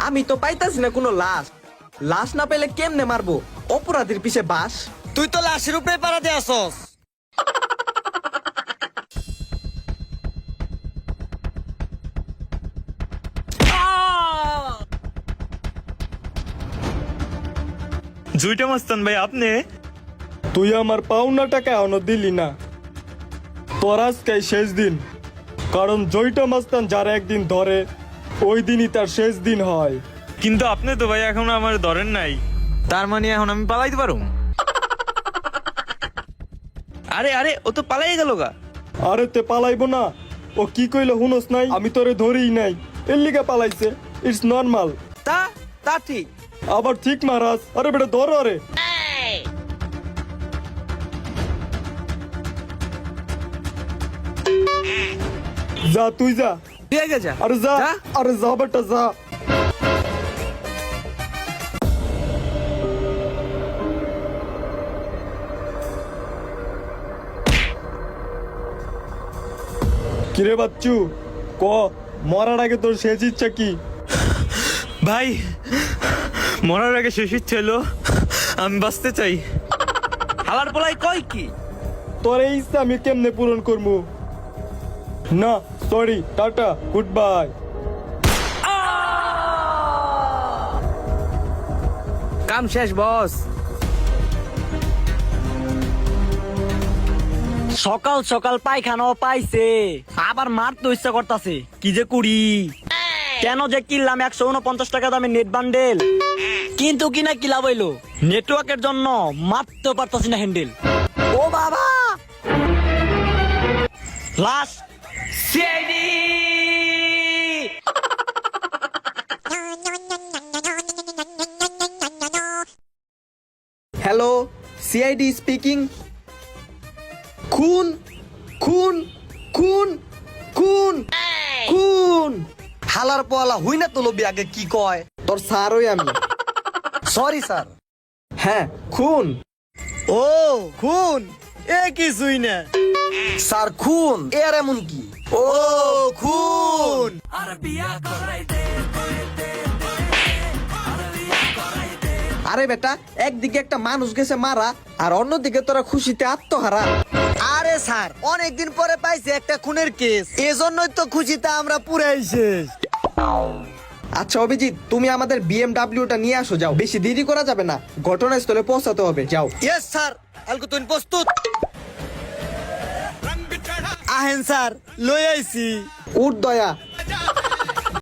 আমি তো পাইতাছি না কোনো লাশ। লাশ না পেলে কেমনে মারবো? অপরাধীর পিছে বাস। তুই তো লাশের উপরে পাড়া দিয়ে আসস। জুইটা মাস্তান ভাই আপনি? তুই আমার পাওনা টাকা এখনো দিলি না। তোর আজকেই শেষ দিন, কারণ জয়টা মাস্তান যারা একদিন ধরে ওই দিনই তার শেষ দিন হয়। কিন্তু আপনি তো ভাই এখন আমার ধরেন নাই। তার মানে এখন আমি পালাইতে পারুম? আরে আরে ও তো পালাই গেল গা। আরে তে পালাইবো না? ও কি কইলো হুনস নাই? আমি তোরে ধরিই নাই, এর লিগা পালাইছে। It's normal. তা তা ঠিক। আবার ঠিক মারাস? আরে বেটা ধর আরে। যা তুই যা। তুই আগে যা। আরে যা, আরে যা বেটা যা। কিরে বাচ্চু, ক মরার আগে তোর শেষ ইচ্ছা কি? ভাই মরার আগে শেষ ইচ্ছা হলো আমি বাঁচতে চাই। হালার পোলাই কয় কি? তোর এই ইচ্ছা আমি কেমনে পূরণ করবো? না সরি, টাটা, গুড বাই। কাম শেষ বস। সকাল সকাল পায়খানাও পাইছে, আবার মারতে ইচ্ছা করতেছে। কি যে করি? কেন যে কিনলাম 149 টাকা দামে নেট বান্ডেল, কিন্তু কিনা কি লাভ হইলো? নেটওয়ার্কের জন্য মারতে পারতাছি না হ্যান্ডেল। ও বাবা, লাশ সিআইডি। Hello, CID speaking. খুন খুন খুন খুন খুন। হালার পোয়ালা হুই না তো লবি আগে কি কয়? তোর স্যারই আমি। Sorry sir. হ্যাঁ খুন। ও খুন, এ কিছুই না স্যার। খুন এর এমন কি? ও খুন। আরে বেটা, একদিকে একটা মানুষ গেছে মারা, আর অন্যদিকে তোরা খুশিতে আত্মহারা। আরে স্যার, অনেকদিন পরে পাইছে একটা খুনের কেস, এজন্যই তো খুশিতে আমরা পুরাই শেষ। আচ্ছা অভিজিৎ, তুমি আমাদের বিএমডাব্লিউটা নিয়ে আসো, যাও। বেশি দেরি করা যাবে না, ঘটনাস্থলে পৌঁছাতে হবে, যাও। ইয়েস স্যার, আলকো তুমি প্রস্তুত? আহেন স্যার, লই আইছি। উঠ দয়া।